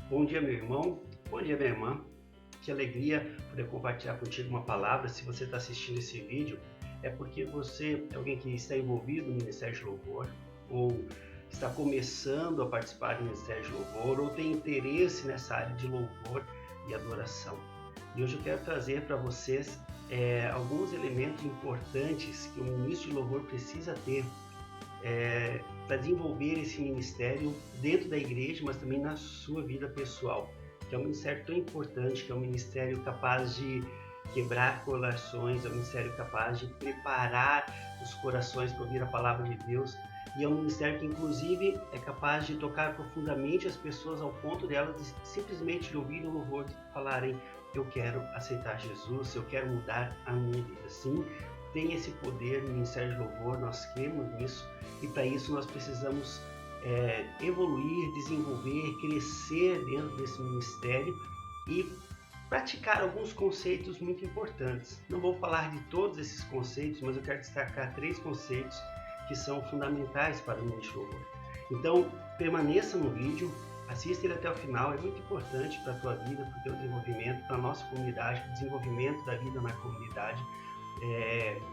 Bom dia, meu irmão. Bom dia, minha irmã. Que alegria poder compartilhar contigo uma palavra. Se você está assistindo esse vídeo, é porque você é alguém que está envolvido no Ministério de Louvor, ou está começando a participar do Ministério de Louvor, ou tem interesse nessa área de louvor e adoração. E hoje eu quero trazer para vocês alguns elementos importantes que o ministro de louvor precisa ter para desenvolver esse ministério dentro da igreja, mas também na sua vida pessoal, que é um ministério tão importante, que é um ministério capaz de quebrar corações, é um ministério capaz de preparar os corações para ouvir a palavra de Deus, e é um ministério que inclusive é capaz de tocar profundamente as pessoas ao ponto delas simplesmente de ouvirem o louvor e falarem: eu quero aceitar Jesus, eu quero mudar a minha vida. Sim, tem esse poder no Ministério de Louvor, nós cremos nisso, e para isso nós precisamos evoluir, desenvolver, crescer dentro desse ministério e praticar alguns conceitos muito importantes. Não vou falar de todos esses conceitos, mas eu quero destacar 3 conceitos que são fundamentais para o ministério de louvor. Então, permaneça no vídeo, assista ele até o final, é muito importante para a tua vida, para o teu desenvolvimento, para a nossa comunidade, para o desenvolvimento da vida na comunidade,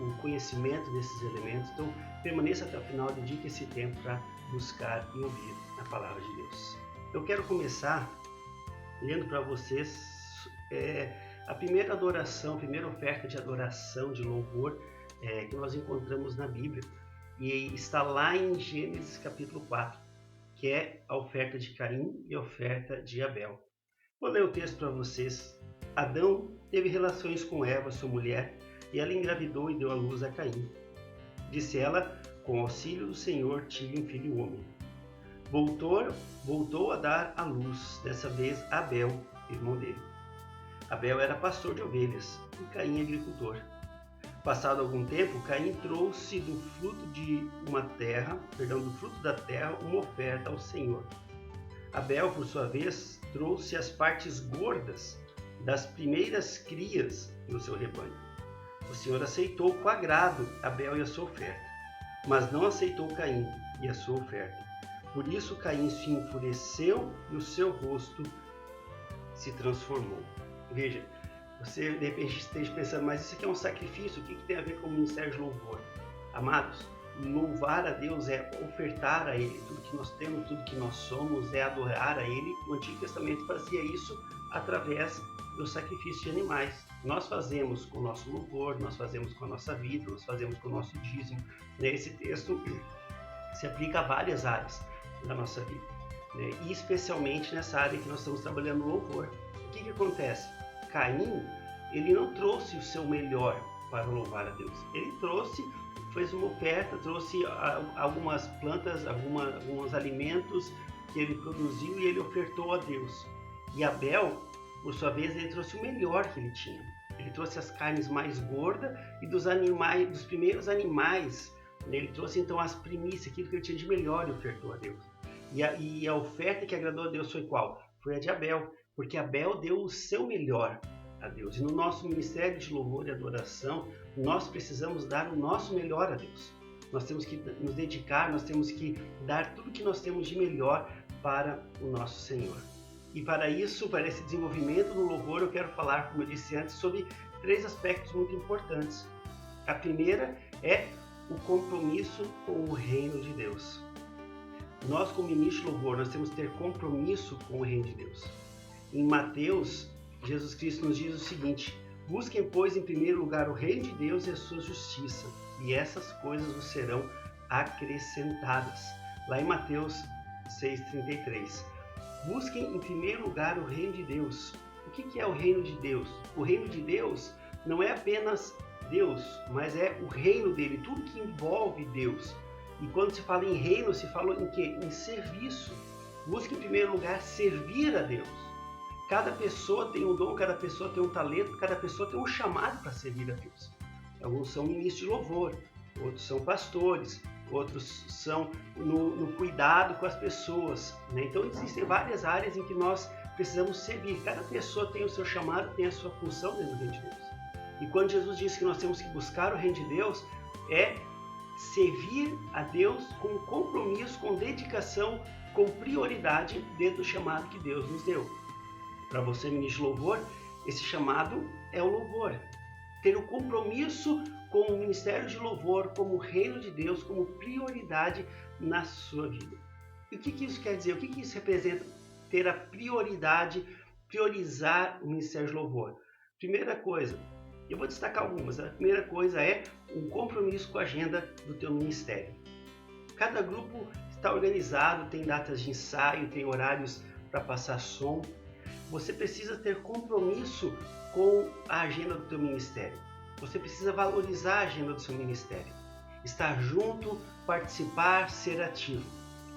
o conhecimento desses elementos. Então, permaneça até o final, dedique esse tempo para buscar e ouvir a palavra de Deus. Eu quero começar lendo para vocês a primeira adoração, a primeira oferta de adoração, de louvor que nós encontramos na Bíblia, e está lá em Gênesis capítulo 4, que é a oferta de Caim e a oferta de Abel. Vou ler o texto para vocês. Adão teve relações com Eva, sua mulher, e ela engravidou e deu à luz a Caim. Disse ela: com auxílio do Senhor tive um filho homem. Voltou a dar à luz, dessa vez Abel, irmão dele. Abel era pastor de ovelhas e Caim agricultor. Passado algum tempo, Caim trouxe do fruto da terra uma oferta ao Senhor. Abel, por sua vez, trouxe as partes gordas das primeiras crias do seu rebanho. O Senhor aceitou com agrado Abel e a sua oferta, mas não aceitou Caim e a sua oferta. Por isso Caim se enfureceu e o seu rosto se transformou. Veja, você de repente esteja pensando: mas isso aqui é um sacrifício, o que tem a ver com o ministério de louvor? Amados, louvar a Deus é ofertar a Ele tudo que nós temos, tudo que nós somos, é adorar a Ele. O Antigo Testamento fazia isso através do sacrifício de animais. Nós fazemos com o nosso louvor, nós fazemos com a nossa vida, nós fazemos com o nosso dízimo. Esse texto se aplica a várias áreas da nossa vida, e especialmente nessa área que nós estamos trabalhando no louvor. O que acontece? Caim, ele não trouxe o seu melhor para louvar a Deus. Ele fez uma oferta, trouxe algumas plantas, alguns alimentos que ele produziu e ele ofertou a Deus. E Abel, por sua vez, ele trouxe o melhor que ele tinha. Ele trouxe as carnes mais gordas e dos primeiros animais. Ele trouxe então as primícias, aquilo que ele tinha de melhor, e ofertou a Deus. E a oferta que agradou a Deus foi qual? Foi a de Abel, porque Abel deu o seu melhor a Deus. E no nosso ministério de louvor e adoração, nós precisamos dar o nosso melhor a Deus. Nós temos que nos dedicar, nós temos que dar tudo que nós temos de melhor para o nosso Senhor. E para isso, para esse desenvolvimento no louvor, eu quero falar, como eu disse antes, sobre 3 aspectos muito importantes. A primeira é o compromisso com o reino de Deus. Nós, como ministro de louvor, nós temos que ter compromisso com o reino de Deus. Em Mateus, Jesus Cristo nos diz o seguinte: busquem, pois, em primeiro lugar o reino de Deus e a sua justiça, e essas coisas vos serão acrescentadas. Lá em Mateus 6,33. Busquem em primeiro lugar o reino de Deus. O que é o reino de Deus? O reino de Deus não é apenas Deus, mas é o reino dele, tudo que envolve Deus. E quando se fala em reino, se fala em quê? Em serviço. Busque em primeiro lugar servir a Deus. Cada pessoa tem um dom, cada pessoa tem um talento, cada pessoa tem um chamado para servir a Deus. Alguns são ministros de louvor, outros são pastores, outros são no cuidado com as pessoas, Então existem várias áreas em que nós precisamos servir. Cada pessoa tem o seu chamado, tem a sua função dentro do reino de Deus. E quando Jesus disse que nós temos que buscar o reino de Deus, é servir a Deus com compromisso, com dedicação, com prioridade dentro do chamado que Deus nos deu. Para você, ministro de louvor, esse chamado é o louvor. Ter um compromisso com o ministério de louvor, como o reino de Deus, como prioridade na sua vida. E o que isso quer dizer? O que isso representa? Ter a prioridade, priorizar o ministério de louvor. Primeira coisa, eu vou destacar algumas. A primeira coisa é um compromisso com a agenda do teu ministério. Cada grupo está organizado, tem datas de ensaio, tem horários para passar som. Você precisa ter compromisso com a agenda do teu ministério. Você precisa valorizar a agenda do seu ministério. Estar junto, participar, ser ativo.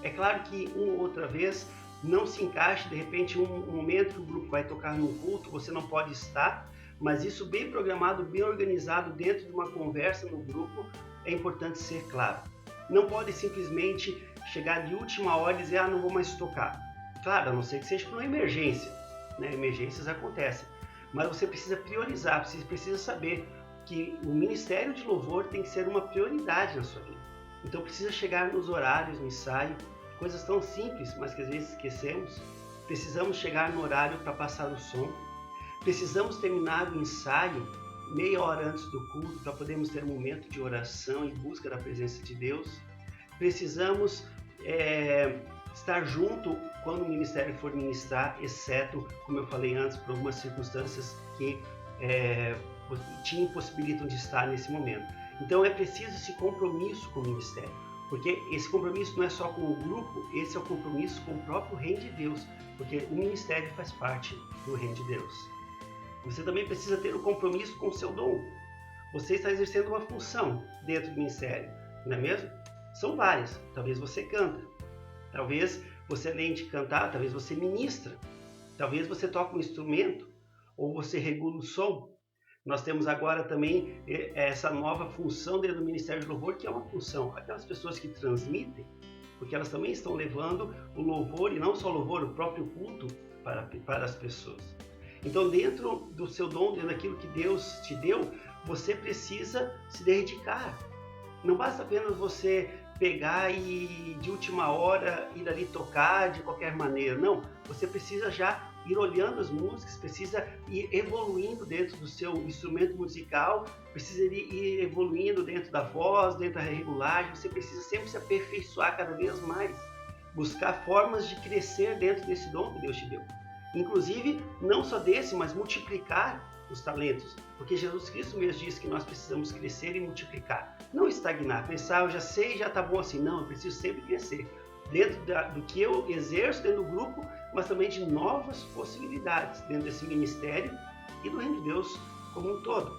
É claro que uma ou outra vez não se encaixa, de repente, um momento que o grupo vai tocar num culto, você não pode estar, mas isso bem programado, bem organizado dentro de uma conversa no grupo, é importante ser claro. Não pode simplesmente chegar de última hora e dizer, não vou mais tocar. Claro, a não ser que seja por uma emergência, né? Emergências acontecem, mas você precisa priorizar, você precisa saber que o ministério de louvor tem que ser uma prioridade na sua vida. Então precisa chegar nos horários, no ensaio, coisas tão simples, mas que às vezes esquecemos. Precisamos chegar no horário para passar o som. Precisamos terminar o ensaio meia hora antes do culto para podermos ter um momento de oração e busca da presença de Deus. Precisamos estar junto quando o ministério for ministrar, exceto, como eu falei antes, por algumas circunstâncias que te impossibilitam de estar nesse momento. Então é preciso esse compromisso com o ministério, porque esse compromisso não é só com o grupo, esse é o compromisso com o próprio reino de Deus, porque o ministério faz parte do reino de Deus. Você também precisa ter um compromisso com o seu dom. Você está exercendo uma função dentro do ministério, não é mesmo? São várias. Talvez você canta, talvez você, além de cantar, talvez você ministra, talvez você toca um instrumento, ou você regula o som. Nós temos agora também essa nova função dentro do Ministério de Louvor, que é uma função. Aquelas pessoas que transmitem, porque elas também estão levando o louvor, e não só o louvor, o próprio culto para as pessoas. Então, dentro do seu dom, dentro daquilo que Deus te deu, você precisa se dedicar. Não basta apenas você pegar e de última hora ir ali tocar de qualquer maneira. Não, você precisa já ir olhando as músicas, precisa ir evoluindo dentro do seu instrumento musical, precisa ir evoluindo dentro da voz, dentro da regulagem, você precisa sempre se aperfeiçoar cada vez mais, buscar formas de crescer dentro desse dom que Deus te deu. Inclusive, não só desse, mas multiplicar os talentos, porque Jesus Cristo mesmo disse que nós precisamos crescer e multiplicar, não estagnar, pensar, eu já sei, já está bom assim, não, eu preciso sempre crescer, dentro do que eu exerço dentro do grupo, mas também de novas possibilidades dentro desse ministério e do reino de Deus como um todo.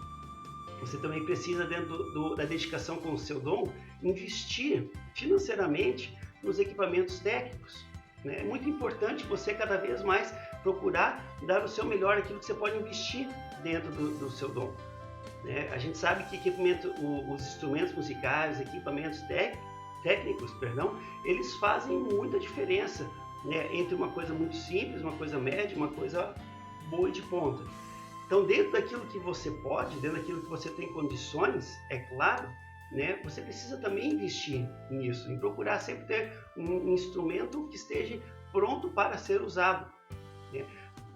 Você também precisa, dentro da dedicação com o seu dom, investir financeiramente nos equipamentos técnicos. É muito importante você cada vez mais procurar dar o seu melhor, aquilo que você pode investir dentro do seu dom. A gente sabe que os instrumentos musicais, equipamentos técnicos, eles fazem muita diferença, entre uma coisa muito simples, uma coisa média, uma coisa boa e de ponta. Então, dentro daquilo que você pode, dentro daquilo que você tem condições, é claro, você precisa também investir nisso, em procurar sempre ter um instrumento que esteja pronto para ser usado.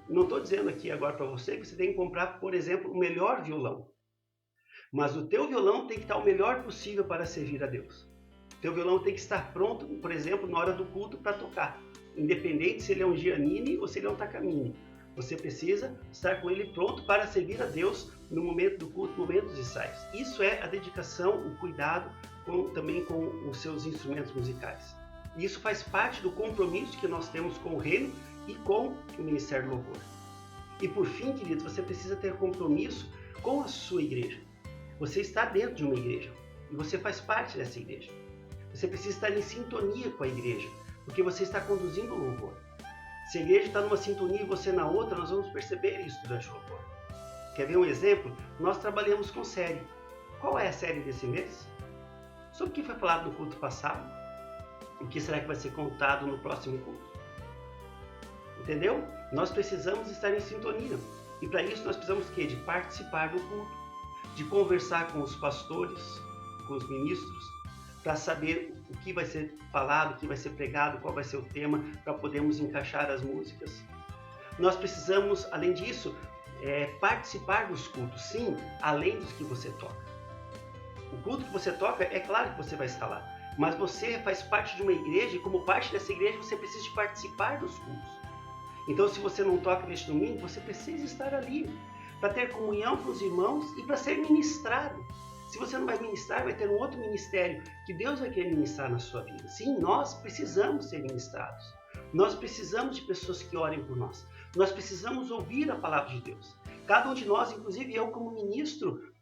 Não estou dizendo aqui agora para você que você tem que comprar, por exemplo, o melhor violão, mas o teu violão tem que estar o melhor possível para servir a Deus. O teu violão tem que estar pronto, por exemplo, na hora do culto para tocar, independente se ele é um Giannini ou se ele é um Takamine. Você precisa estar com ele pronto para servir a Deus no momento do culto, no momento dos ensaios. Isso é a dedicação, o cuidado também com os seus instrumentos musicais. E isso faz parte do compromisso que nós temos com o reino e com o Ministério do Louvor. E por fim, queridos, você precisa ter compromisso com a sua igreja. Você está dentro de uma igreja e você faz parte dessa igreja. Você precisa estar em sintonia com a igreja, porque você está conduzindo o louvor. Se a igreja está numa sintonia e você na outra, nós vamos perceber isso durante o louvor. Quer ver um exemplo? Nós trabalhamos com série. Qual é a série desse mês? Sobre o que foi falado no culto passado? O que será que vai ser contado no próximo culto? Entendeu? Nós precisamos estar em sintonia. E para isso nós precisamos de participar do culto, de conversar com os pastores, com os ministros, para saber o que vai ser falado, o que vai ser pregado, qual vai ser o tema, para podermos encaixar as músicas. Nós precisamos, além disso, participar dos cultos, sim, além dos que você toca. O culto que você toca, é claro que você vai estar lá, mas você faz parte de uma igreja e como parte dessa igreja você precisa de participar dos cultos. Então, se você não toca neste domingo, você precisa estar ali para ter comunhão com os irmãos e para ser ministrado. Se você não vai ministrar, vai ter um outro ministério que Deus vai querer ministrar na sua vida. Sim, nós precisamos ser ministrados. Nós precisamos de pessoas que orem por nós. Nós precisamos ouvir a palavra de Deus. Cada um de nós, inclusive eu como ministro,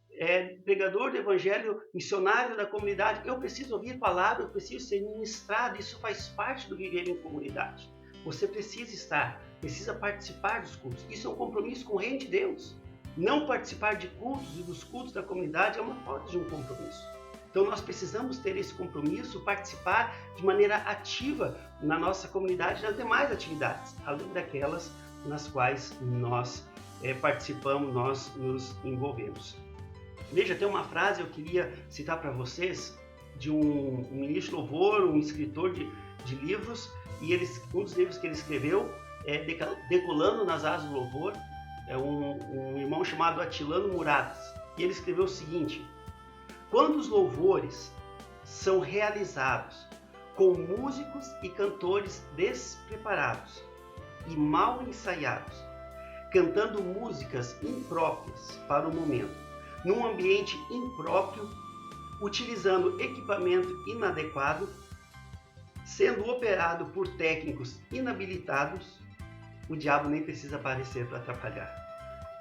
pregador do evangelho, missionário da comunidade, eu preciso ouvir a palavra, eu preciso ser ministrado. Isso faz parte do viver em comunidade. Você precisa estar, precisa participar dos cultos. Isso é um compromisso com o reino de Deus. Não participar de cultos e dos cultos da comunidade é uma falta de um compromisso. Então nós precisamos ter esse compromisso, participar de maneira ativa na nossa comunidade e nas demais atividades, além daquelas nas quais nós participamos, nós nos envolvemos. Veja, tem uma frase eu queria citar para vocês de um ministro de louvor, um escritor de livros, e um dos livros que ele escreveu é Decolando nas Asas do Louvor, é um irmão chamado Atilano Muratas, e ele escreveu o seguinte: quando os louvores são realizados com músicos e cantores despreparados e mal ensaiados, cantando músicas impróprias para o momento, num ambiente impróprio, utilizando equipamento inadequado, sendo operado por técnicos inabilitados, o diabo nem precisa aparecer para atrapalhar.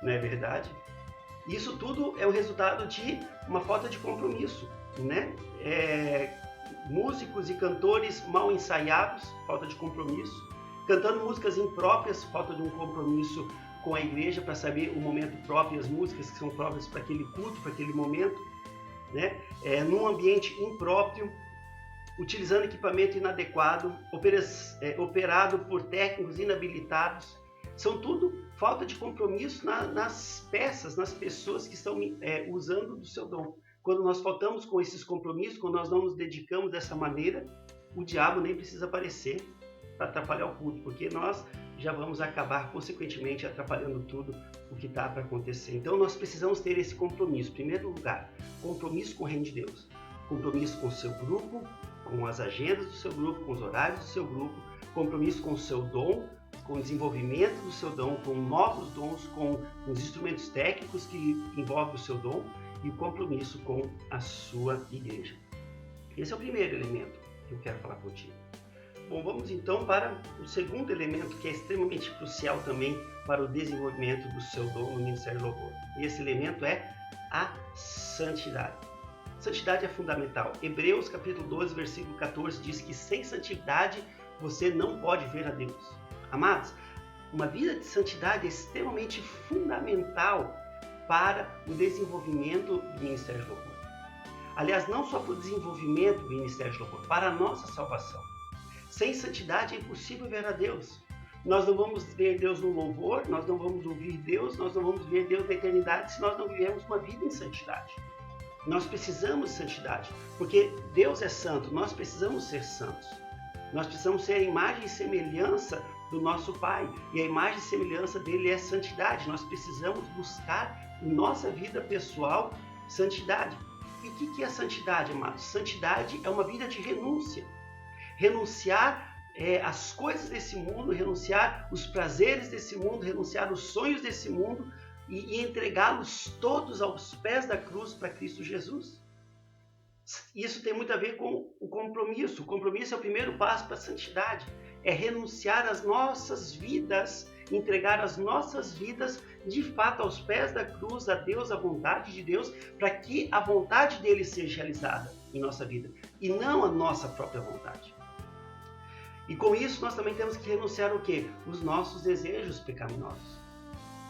Não é verdade? Isso tudo é o resultado de uma falta de compromisso, né? Músicos e cantores mal ensaiados, falta de compromisso, cantando músicas impróprias, falta de um compromisso com a igreja para saber o momento próprio, as músicas que são próprias para aquele culto, para aquele momento, né? Num ambiente impróprio, utilizando equipamento inadequado, operado por técnicos inabilitados. São tudo falta de compromisso nas peças, nas pessoas que estão usando do seu dom. Quando nós faltamos com esses compromissos, quando nós não nos dedicamos dessa maneira, o diabo nem precisa aparecer para atrapalhar o culto, porque nós já vamos acabar, consequentemente, atrapalhando tudo o que está para acontecer. Então, nós precisamos ter esse compromisso. Em primeiro lugar, compromisso com o reino de Deus. Compromisso com o seu grupo, com as agendas do seu grupo, com os horários do seu grupo. Compromisso com o seu dom, com o desenvolvimento do seu dom, com novos dons, com os instrumentos técnicos que envolvem o seu dom e o compromisso com a sua igreja. Esse é o primeiro elemento que eu quero falar contigo. Bom, vamos então para o segundo elemento que é extremamente crucial também para o desenvolvimento do seu dom no Ministério do Louvor. E esse elemento é a santidade. Santidade é fundamental. Hebreus capítulo 12, versículo 14 diz que sem santidade você não pode ver a Deus. Amados, uma vida de santidade é extremamente fundamental para o desenvolvimento do Ministério do Louvor. Aliás, não só para o desenvolvimento do Ministério do Louvor, para a nossa salvação. Sem santidade é impossível ver a Deus. Nós não vamos ver Deus no louvor, nós não vamos ouvir Deus, nós não vamos ver Deus na eternidade se nós não vivemos uma vida em santidade. Nós precisamos de santidade, porque Deus é santo, nós precisamos ser santos. Nós precisamos ser a imagem e semelhança do nosso Pai, e a imagem e semelhança dele é santidade. Nós precisamos buscar em nossa vida pessoal santidade. E o que é santidade, amados? Santidade é uma vida de renúncia. Renunciar às coisas desse mundo, renunciar os prazeres desse mundo, renunciar os sonhos desse mundo e entregá-los todos aos pés da cruz para Cristo Jesus. Isso tem muito a ver com o compromisso. O compromisso é o primeiro passo para a santidade. É renunciar às nossas vidas, entregar as nossas vidas de fato aos pés da cruz, a Deus, a vontade de Deus, para que a vontade dele seja realizada em nossa vida e não a nossa própria vontade. E com isso nós também temos que renunciar o quê? Os nossos desejos pecaminosos.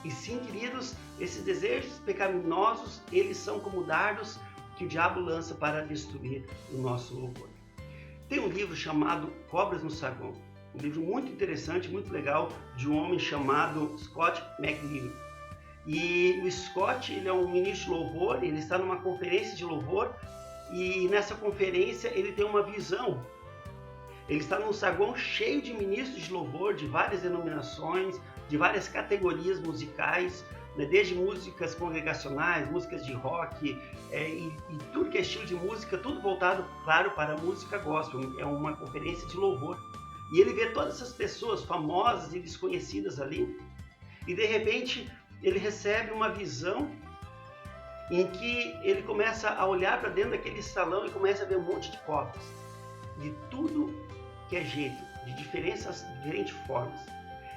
E sim, queridos, esses desejos pecaminosos, eles são como dardos que o diabo lança para destruir o nosso louvor. Tem um livro chamado Cobras no Saguão, um livro muito interessante, muito legal, de um homem chamado Scott McNeil. E o Scott, ele é um ministro de louvor, ele está numa conferência de louvor e nessa conferência ele tem uma visão. Ele está num saguão cheio de ministros de louvor, de várias denominações, de várias categorias musicais, né? Desde músicas congregacionais, músicas de rock, e tudo que é estilo de música, tudo voltado, claro, para a música gospel. É uma conferência de louvor. E ele vê todas essas pessoas famosas e desconhecidas ali, e de repente ele recebe uma visão em que ele começa a olhar para dentro daquele salão e começa a ver um monte de copos, de tudo que é jeito, de diferentes formas.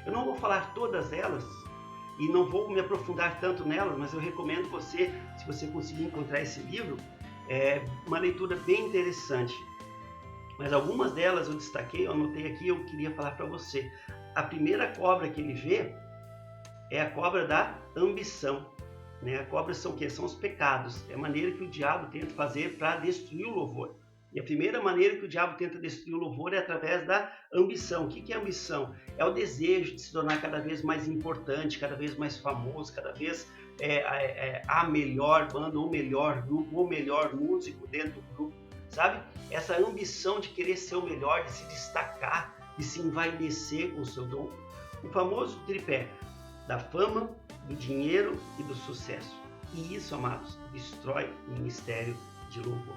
Eu não vou falar todas elas e não vou me aprofundar tanto nelas, mas eu recomendo você, se você conseguir encontrar esse livro, é uma leitura bem interessante. Mas algumas delas eu destaquei, eu anotei aqui, eu queria falar para você. A primeira cobra que ele vê é a cobra da ambição. Né? A cobra são o quê? São os pecados. É a maneira que o diabo tenta fazer para destruir o louvor. E a primeira maneira que o diabo tenta destruir o louvor é através da ambição. O que é ambição? É o desejo de se tornar cada vez mais importante, cada vez mais famoso, cada vez a melhor banda, o melhor grupo, o melhor músico dentro do grupo, sabe? Essa ambição de querer ser o melhor, de se destacar, de se envaidecer com o seu dom. O famoso tripé da fama, do dinheiro e do sucesso. E isso, amados, destrói o ministério de louvor.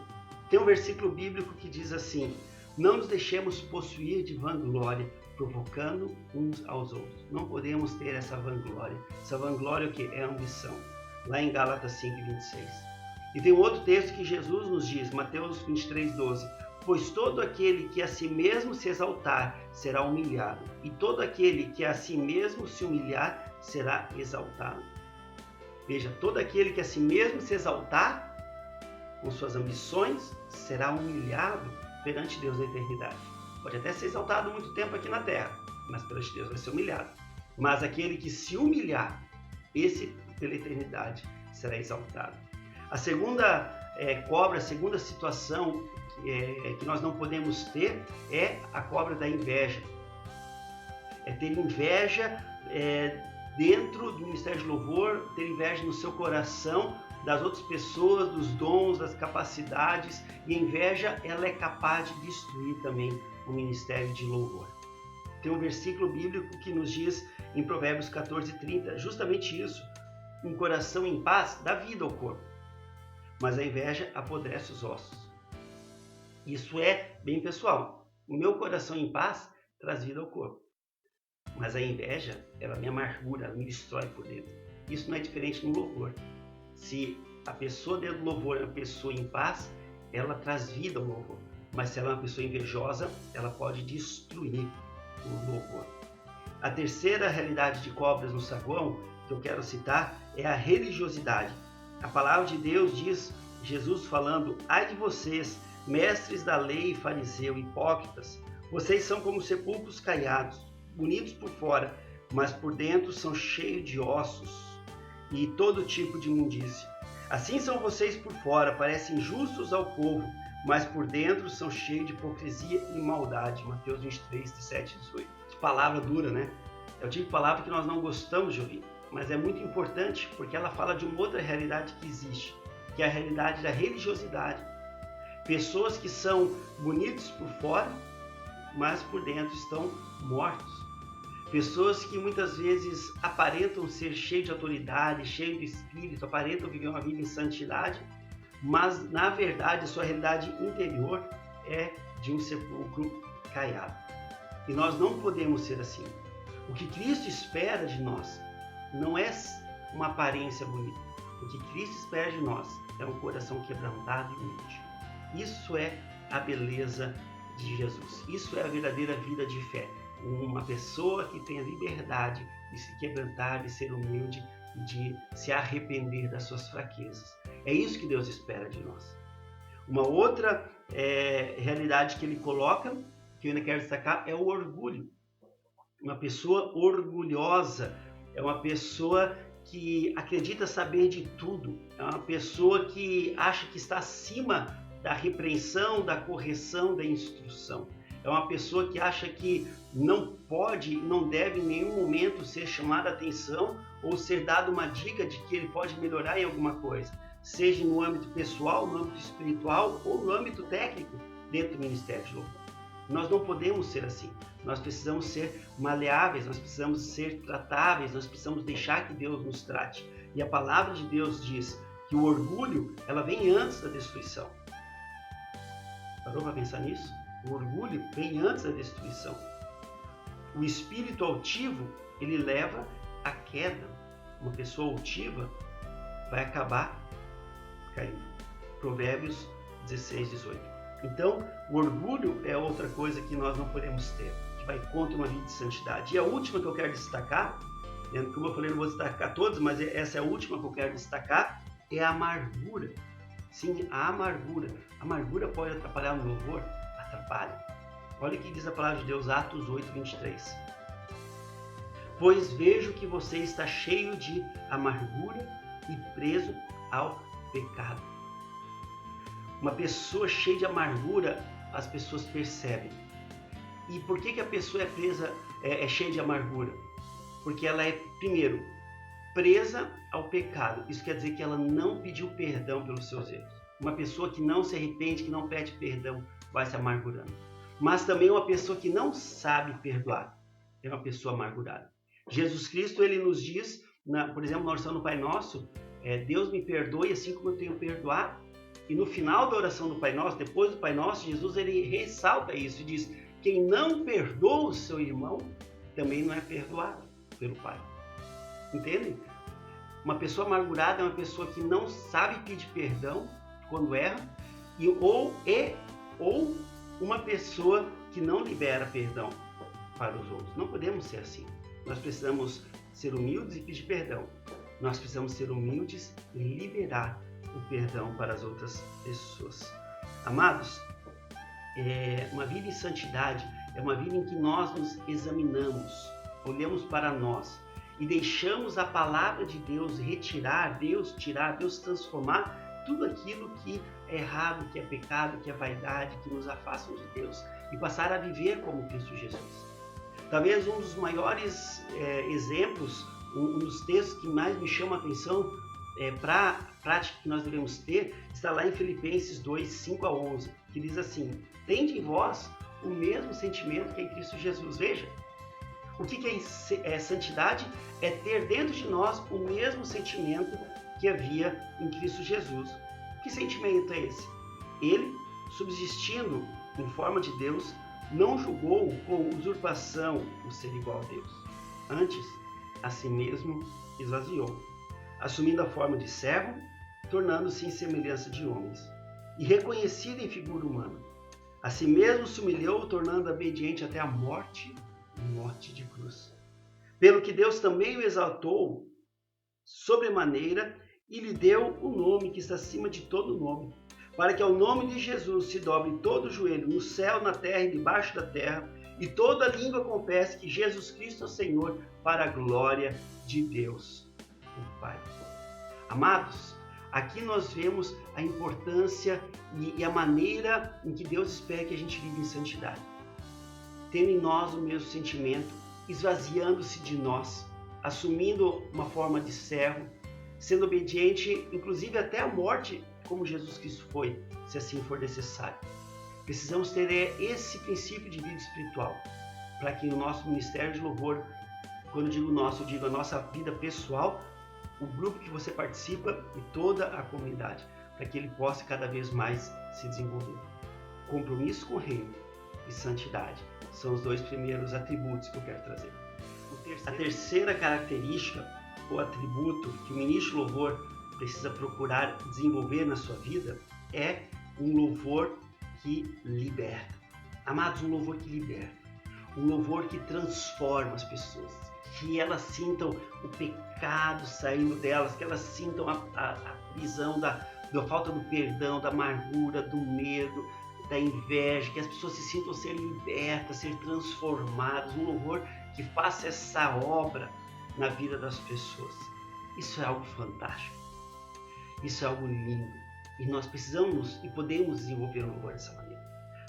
Tem um versículo bíblico que diz assim: não nos deixemos possuir de vanglória, provocando uns aos outros. Não podemos ter essa vanglória. Essa vanglória é o que? É a ambição. Lá em Gálatas 5:26. E tem um outro texto que Jesus nos diz, Mateus 23:12. Pois todo aquele que a si mesmo se exaltar será humilhado, e todo aquele que a si mesmo se humilhar será exaltado. Veja, todo aquele que a si mesmo se exaltar com suas ambições será humilhado perante Deus na eternidade. Pode até ser exaltado muito tempo aqui na terra, mas perante Deus vai ser humilhado. Mas aquele que se humilhar, esse pela eternidade será exaltado. A segunda cobra, a segunda situação que nós não podemos ter é a cobra da inveja. É ter inveja dentro do ministério de louvor, ter inveja no seu coração das outras pessoas, dos dons, das capacidades. E a inveja, ela é capaz de destruir também o ministério de louvor. Tem um versículo bíblico que nos diz em Provérbios 14:30, justamente isso: um coração em paz dá vida ao corpo, mas a inveja apodrece os ossos. Isso é bem pessoal. O meu coração em paz traz vida ao corpo, mas a inveja, ela me amargura, ela me destrói por dentro. Isso não é diferente no louvor. Se a pessoa dentro do louvor é uma pessoa em paz, ela traz vida ao louvor. Mas se ela é uma pessoa invejosa, ela pode destruir o louvor. A terceira realidade de cobras no saguão que eu quero citar é a religiosidade. A palavra de Deus diz, Jesus falando: ai de vocês, mestres da lei e fariseu, hipócritas, vocês são como sepulcros caiados, bonitos por fora, mas por dentro são cheios de ossos e todo tipo de imundície. Assim são vocês por fora, parecem justos ao povo, mas por dentro são cheios de hipocrisia e maldade. Mateus 23, 17 e 18. Que palavra dura, né? É o tipo de palavra que nós não gostamos de ouvir, mas é muito importante porque ela fala de uma outra realidade que existe, que é a realidade da religiosidade. Pessoas que são bonitos por fora, mas por dentro estão mortos. Pessoas que muitas vezes aparentam ser cheios de autoridade, cheios de espírito, aparentam viver uma vida em santidade, mas na verdade a sua realidade interior é de um sepulcro caiado. E nós não podemos ser assim. O que Cristo espera de nós não é uma aparência bonita. O que Cristo espera de nós é um coração quebrantado e humilde. Isso é a beleza de Jesus. Isso é a verdadeira vida de fé. Uma pessoa que tem a liberdade de se quebrantar, de ser humilde e de se arrepender das suas fraquezas. É isso que Deus espera de nós. Uma outra realidade que ele coloca, que eu ainda quero destacar, é o orgulho. Uma pessoa orgulhosa é uma pessoa que acredita saber de tudo. É uma pessoa que acha que está acima da repreensão, da correção, da instrução. É uma pessoa que acha que não pode, não deve em nenhum momento ser chamada a atenção ou ser dada uma dica de que ele pode melhorar em alguma coisa. seja no âmbito pessoal, no âmbito espiritual ou no âmbito técnico dentro do ministério de louvor. Nós não podemos ser assim. Nós precisamos ser maleáveis, nós precisamos ser tratáveis, nós precisamos deixar que Deus nos trate. E a palavra de Deus diz que o orgulho, ela vem antes da destruição. Parou para pensar nisso? O orgulho vem antes da destruição. O espírito altivo, ele leva à queda. Uma pessoa altiva vai acabar caindo. Provérbios 16, 18. Então, o orgulho é outra coisa que nós não podemos ter, que vai contra uma vida de santidade. E a última que eu quero destacar, como eu falei, não vou destacar todas, mas essa é a última que eu quero destacar, é a amargura. Sim, a amargura. A amargura pode atrapalhar no louvor? Atrapalha. Olha o que diz a palavra de Deus, Atos 8, 23. Pois vejo que você está cheio de amargura e preso ao pecado. Uma pessoa cheia de amargura, as pessoas percebem. E por que a pessoa é cheia de amargura? Porque ela é, primeiro, presa ao pecado. Isso quer dizer que ela não pediu perdão pelos seus erros. Uma pessoa que não se arrepende, que não pede perdão, vai se amargurando. Mas também uma pessoa que não sabe perdoar é uma pessoa amargurada. Jesus Cristo, ele nos diz, por exemplo, na oração do Pai Nosso, Deus me perdoe assim como eu tenho perdoado. E no final da oração do Pai Nosso, depois do Pai Nosso, Jesus ele ressalta isso e diz: quem não perdoa o seu irmão, também não é perdoado pelo Pai. Entendem? Uma pessoa amargurada é uma pessoa que não sabe pedir perdão quando erra, ou uma pessoa que não libera perdão para os outros. Não podemos ser assim. Nós precisamos ser humildes e pedir perdão. Nós precisamos ser humildes e liberar o perdão para as outras pessoas. Amados, uma vida em santidade é uma vida em que nós nos examinamos, olhamos para nós e deixamos a palavra de Deus retirar, Deus tirar, Deus transformar tudo aquilo que é errado, que é pecado, que é vaidade, que nos afastam de Deus e passar a viver como Cristo Jesus. Talvez um dos maiores exemplos, um dos textos que mais me chama a atenção para a prática que nós devemos ter, está lá em Filipenses 2, 5 a 11, que diz assim: tende em vós o mesmo sentimento que em Cristo Jesus. Veja, o que é santidade? É ter dentro de nós o mesmo sentimento que havia em Cristo Jesus. Que sentimento é esse? Ele, subsistindo em forma de Deus, não julgou com usurpação o ser igual a Deus. Antes, a si mesmo esvaziou, assumindo a forma de servo, tornando-se em semelhança de homens, e reconhecido em figura humana. A si mesmo se humilhou, tornando obediente até a morte de cruz. Pelo que Deus também o exaltou sobremaneira e lhe deu o nome que está acima de todo nome, para que ao nome de Jesus se dobre todo o joelho, no céu, na terra e debaixo da terra, e toda língua confesse que Jesus Cristo é o Senhor, para a glória de Deus, o Pai. Amados, aqui nós vemos a importância e a maneira em que Deus espera que a gente viva em santidade. Tendo em nós o mesmo sentimento, esvaziando-se de nós, assumindo uma forma de servo, sendo obediente, inclusive até a morte, como Jesus Cristo foi, se assim for necessário. Precisamos ter esse princípio de vida espiritual, para que no nosso ministério de louvor, quando eu digo nosso, eu digo a nossa vida pessoal, o grupo que você participa e toda a comunidade, para que ele possa cada vez mais se desenvolver. Compromisso com o reino e santidade são os dois primeiros atributos que eu quero trazer. A terceira característica ou atributo que o ministro de louvor precisa procurar desenvolver na sua vida é um louvor que liberta. Amados, um louvor que liberta. Um louvor que transforma as pessoas. Que elas sintam o pecado saindo delas, que elas sintam a prisão da falta do perdão, da amargura, do medo, da inveja, que as pessoas se sintam ser libertas, ser transformadas. Um louvor que faça essa obra na vida das pessoas. Isso é algo fantástico. Isso é algo lindo. E nós precisamos e podemos desenvolver um louvor dessa maneira.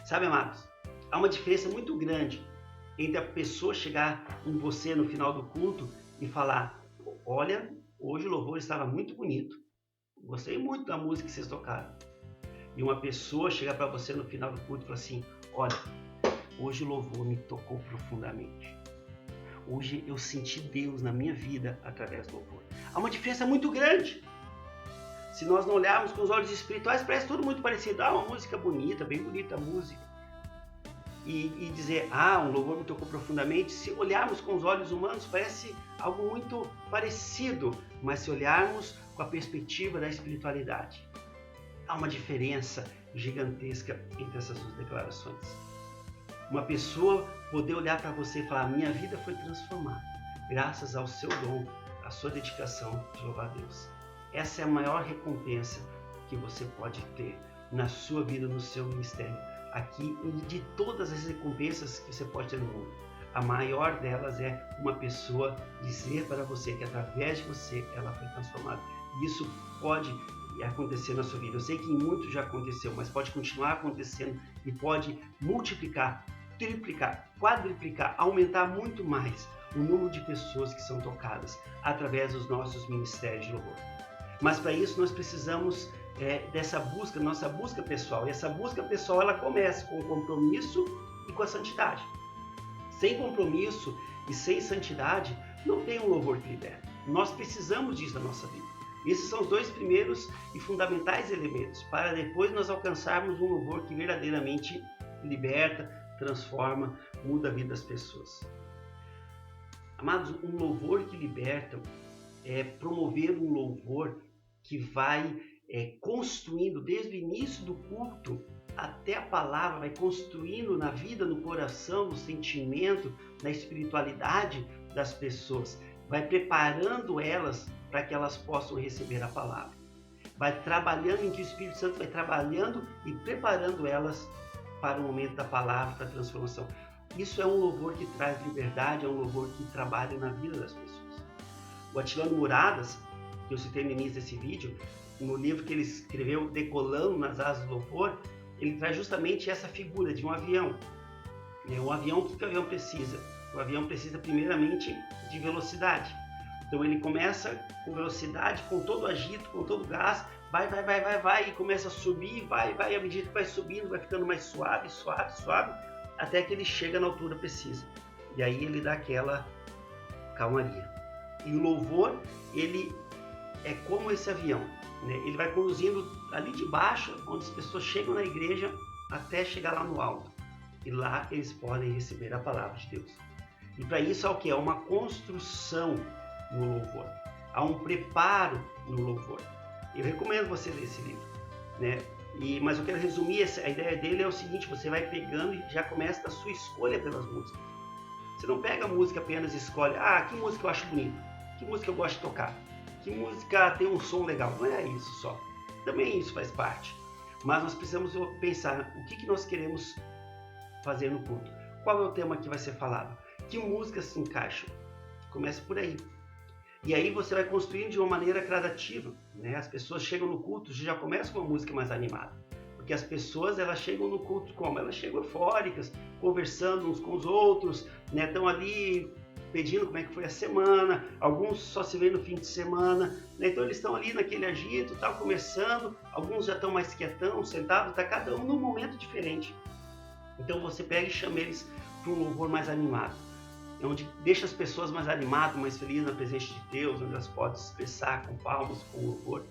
Sabe, amados? Há uma diferença muito grande entre a pessoa chegar em você no final do culto e falar: olha, hoje o louvor estava muito bonito. gostei muito da música que vocês tocaram. E uma pessoa chegar para você no final do culto e falar assim, olha, hoje o louvor me tocou profundamente. Hoje eu senti Deus na minha vida através do louvor. Há uma diferença muito grande. Se nós não olharmos com os olhos espirituais, parece tudo muito parecido. Uma música bonita, bem bonita a música. E dizer, um louvor me tocou profundamente. Se olharmos com os olhos humanos, parece algo muito parecido. Mas se olharmos com a perspectiva da espiritualidade, há uma diferença gigantesca entre essas duas declarações. Uma pessoa poder olhar para você e falar, minha vida foi transformada, graças ao seu dom, à sua dedicação de louvar a Deus. Essa é a maior recompensa que você pode ter na sua vida, no seu ministério. Aqui, de todas as recompensas que você pode ter no mundo, a maior delas é uma pessoa dizer para você que através de você ela foi transformada. E isso pode acontecer na sua vida. Eu sei que em muitos já aconteceu, mas pode continuar acontecendo e pode multiplicar, triplicar, quadruplicar, aumentar muito mais o número de pessoas que são tocadas através dos nossos ministérios de louvor. Mas para isso nós precisamos dessa busca, nossa busca pessoal. E essa busca pessoal ela começa com o compromisso e com a santidade. Sem compromisso e sem santidade não tem um louvor que liberta. Nós precisamos disso na nossa vida. Esses são os dois primeiros e fundamentais elementos para depois nós alcançarmos um louvor que verdadeiramente liberta, transforma, muda a vida das pessoas. Amados, um louvor que liberta é promover um louvor que vai construindo desde o início do culto até a palavra, vai construindo na vida, no coração, no sentimento, na espiritualidade das pessoas, vai preparando elas para que elas possam receber a palavra. Vai trabalhando em que o Espírito Santo vai trabalhando e preparando elas para o momento da palavra, para a transformação. Isso é um louvor que traz liberdade, é um louvor que trabalha na vida das pessoas. O Atilano Muradas, que eu citei no início desse vídeo, no livro que ele escreveu, Decolando nas Asas do Louvor, ele traz justamente essa figura de um avião. Um avião, o que o avião precisa? O avião precisa primeiramente de velocidade. Então ele começa com velocidade, com todo o agito, com todo o gás, vai, e começa a subir, vai, à medida que vai subindo, vai ficando mais suave, até que ele chega na altura precisa. E aí ele dá aquela calmaria. E o louvor, ele é como esse avião, né? Ele vai conduzindo ali de baixo, onde as pessoas chegam na igreja, até chegar lá no alto. E lá eles podem receber a palavra de Deus. E para isso há o que? É uma construção no louvor. Há um preparo no louvor. Eu recomendo você ler esse livro, né? Mas eu quero resumir, a ideia dele é o seguinte, você vai pegando e já começa a sua escolha pelas músicas. Você não pega a música apenas e escolhe, que música eu acho bonita, que música eu gosto de tocar, que música tem um som legal. Não é isso só. Também isso faz parte. Mas nós precisamos pensar o que nós queremos fazer no culto. Qual é o tema que vai ser falado? Que músicas se encaixam? Começa por aí. E aí você vai construindo de uma maneira gradativa, né? As pessoas chegam no culto, já começam com uma música mais animada. Porque as pessoas, elas chegam no culto como? Elas chegam eufóricas, conversando uns com os outros, né? Estão ali pedindo como é que foi a semana, alguns só se veem no fim de semana, né? Então eles estão ali naquele agito, começando, alguns já estão mais quietão, sentados, cada um num momento diferente. Então você pega e chama eles para um louvor mais animado, onde deixa as pessoas mais animadas, mais felizes na presença de Deus, onde elas podem se expressar com palmas, com louvor.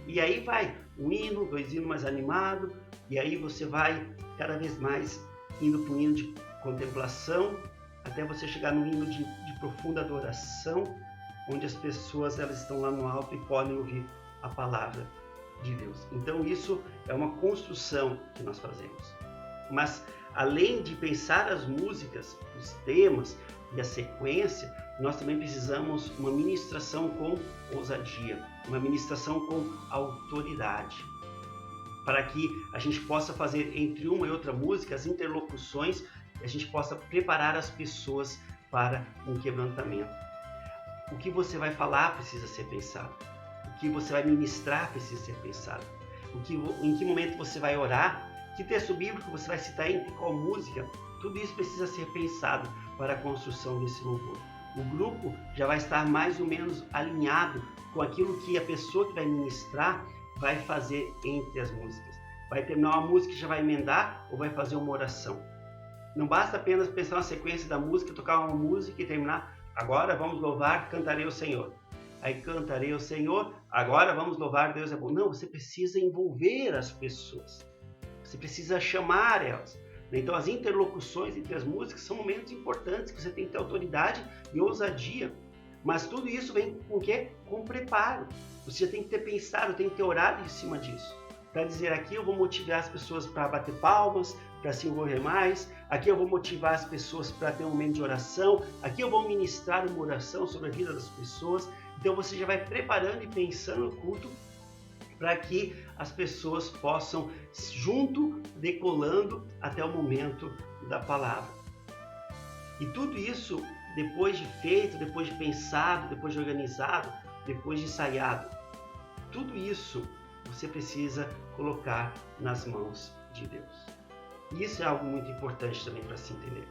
E aí vai um hino, 2 hinos mais animados, e aí você vai cada vez mais indo para um hino de contemplação, até você chegar no hino de profunda adoração, onde as pessoas elas estão lá no alto e podem ouvir a palavra de Deus. Então isso é uma construção que nós fazemos. Mas além de pensar as músicas, os temas e a sequência, nós também precisamos uma ministração com ousadia, uma ministração com autoridade, para que a gente possa fazer entre uma e outra música as interlocuções e a gente possa preparar as pessoas para um quebrantamento. O que você vai falar precisa ser pensado, o que você vai ministrar precisa ser pensado, em que momento você vai orar, que texto bíblico você vai citar, entre qual música, tudo isso precisa ser pensado para a construção desse louvor. O grupo já vai estar mais ou menos alinhado com aquilo que a pessoa que vai ministrar vai fazer entre as músicas. Vai terminar uma música e já vai emendar ou vai fazer uma oração. Não basta apenas pensar na sequência da música, tocar uma música e terminar. Agora vamos louvar, cantarei ao Senhor. Aí cantarei ao Senhor, agora vamos louvar, Deus é bom. Não, você precisa envolver as pessoas. Você precisa chamar elas. Então as interlocuções entre as músicas são momentos importantes que você tem que ter autoridade e ousadia. Mas tudo isso vem com o quê? Com preparo. Você já tem que ter pensado, tem que ter orado em cima disso. Para dizer, aqui eu vou motivar as pessoas para bater palmas, para se envolver mais. Aqui eu vou motivar as pessoas para ter um momento de oração. Aqui eu vou ministrar uma oração sobre a vida das pessoas. Então você já vai preparando e pensando no culto para que as pessoas possam, junto, decolando até o momento da palavra. E tudo isso, depois de feito, depois de pensado, depois de organizado, depois de ensaiado, tudo isso você precisa colocar nas mãos de Deus. E isso é algo muito importante também para se entender.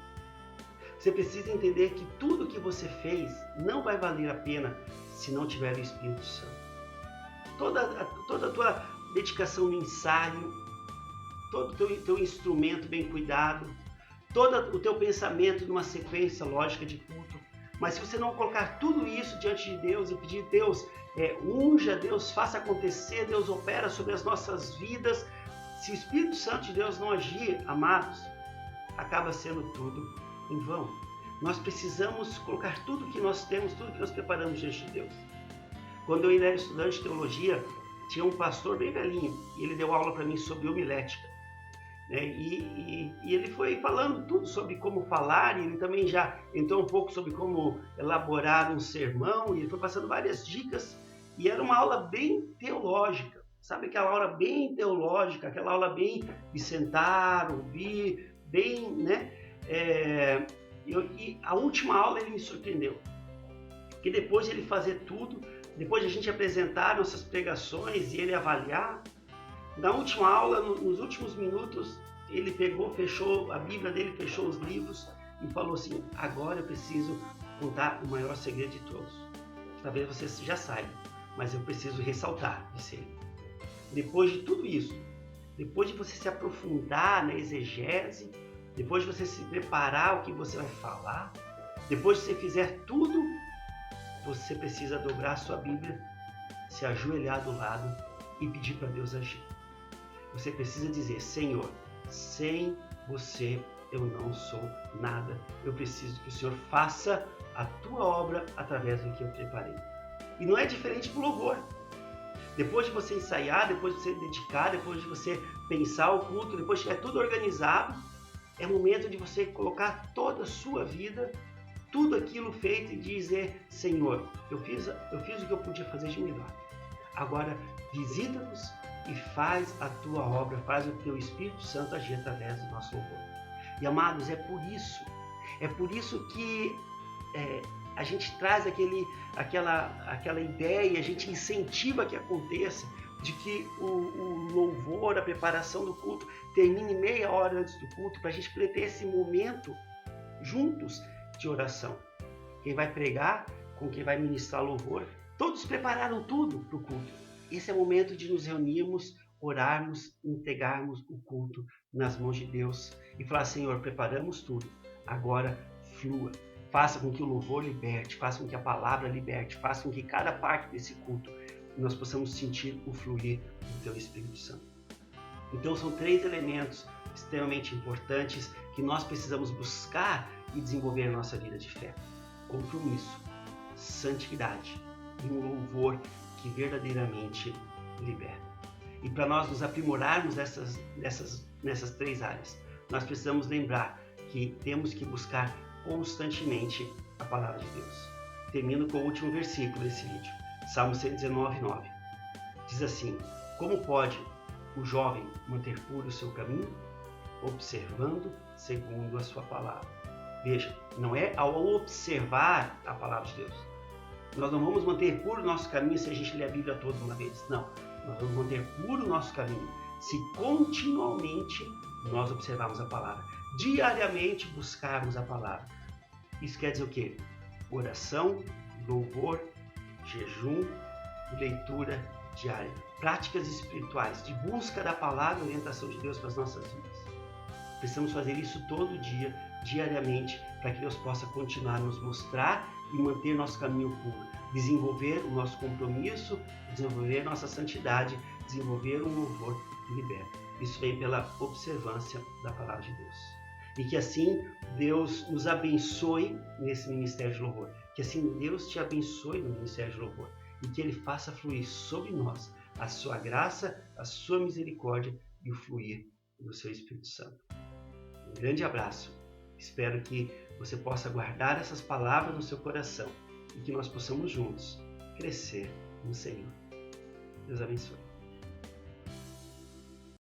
Você precisa entender que tudo que você fez não vai valer a pena se não tiver o Espírito Santo. Toda a tua dedicação no ensaio, todo o teu instrumento bem cuidado, todo o teu pensamento numa sequência lógica de culto. Mas se você não colocar tudo isso diante de Deus e pedir, Deus, unja, Deus faça acontecer, Deus opera sobre as nossas vidas, se o Espírito Santo de Deus não agir, amados, acaba sendo tudo em vão. Nós precisamos colocar tudo que nós temos, tudo que nós preparamos diante de Deus. Quando eu ainda era estudante de teologia, tinha um pastor bem velhinho e ele deu aula para mim sobre homilética. E ele foi falando tudo sobre como falar, e ele também já entrou um pouco sobre como elaborar um sermão, e ele foi passando várias dicas, e era uma aula bem teológica, sabe, aquela aula bem teológica, aquela aula bem de sentar, ouvir, bem, né? E a última aula ele me surpreendeu, que depois de ele fazer tudo, depois de a gente apresentar nossas pregações e ele avaliar, na última aula, nos últimos minutos, ele pegou, fechou a Bíblia dele, fechou os livros e falou assim, agora eu preciso contar o maior segredo de todos. Talvez você já saiba, mas eu preciso ressaltar, disse ele. Depois de tudo isso, depois de você se aprofundar na exegese, depois de você se preparar o que você vai falar, depois de você fizer tudo, você precisa dobrar a sua Bíblia, se ajoelhar do lado e pedir para Deus agir. Você precisa dizer, Senhor, sem você eu não sou nada. Eu preciso que o Senhor faça a tua obra através do que eu preparei. E não é diferente do louvor. Depois de você ensaiar, depois de você dedicar, depois de você pensar o culto, depois de tiver tudo organizado, é momento de você colocar toda a sua vida, tudo aquilo feito e dizer, Senhor, eu fiz o que eu podia fazer de melhor. Agora, visita-nos e faz a tua obra, faz o teu Espírito Santo agir através do nosso louvor. E amados, é por isso que a gente traz aquela ideia, a gente incentiva que aconteça, de que o louvor, a preparação do culto termine meia hora antes do culto, para a gente poder ter esse momento juntos de oração. Quem vai pregar, com quem vai ministrar louvor, todos prepararam tudo para o culto. Esse é o momento de nos reunirmos, orarmos, entregarmos o culto nas mãos de Deus e falar, Senhor, preparamos tudo, agora flua. Faça com que o louvor liberte, faça com que a palavra liberte, faça com que cada parte desse culto nós possamos sentir o fluir do Teu Espírito Santo. Então são 3 elementos extremamente importantes que nós precisamos buscar e desenvolver na nossa vida de fé. Compromisso, santidade e um louvor que verdadeiramente liberta. E para nós nos aprimorarmos nessas 3 áreas, nós precisamos lembrar que temos que buscar constantemente a palavra de Deus. Termino com o último versículo desse vídeo, Salmo 119:9. Diz assim, como pode o jovem manter puro o seu caminho? Observando segundo a sua palavra. Veja, não é ao observar a palavra de Deus. Nós não vamos manter puro o nosso caminho se a gente ler a Bíblia toda uma vez. Não, nós vamos manter puro o nosso caminho se continuamente nós observarmos a palavra. Diariamente buscarmos a palavra. Isso quer dizer o quê? oração, louvor, jejum e leitura diária. Práticas espirituais de busca da palavra e orientação de Deus para as nossas vidas. Precisamos fazer isso todo dia, diariamente, para que Deus possa continuar a nos mostrar e manter nosso caminho puro, desenvolver o nosso compromisso, desenvolver nossa santidade, desenvolver um louvor que liberta. Isso vem pela observância da palavra de Deus. E que assim Deus nos abençoe nesse ministério de louvor. Que assim Deus te abençoe no ministério de louvor. E que Ele faça fluir sobre nós a sua graça, a sua misericórdia e o fluir do seu Espírito Santo. Um grande abraço. Espero que você possa guardar essas palavras no seu coração e que nós possamos juntos crescer no Senhor. Deus abençoe.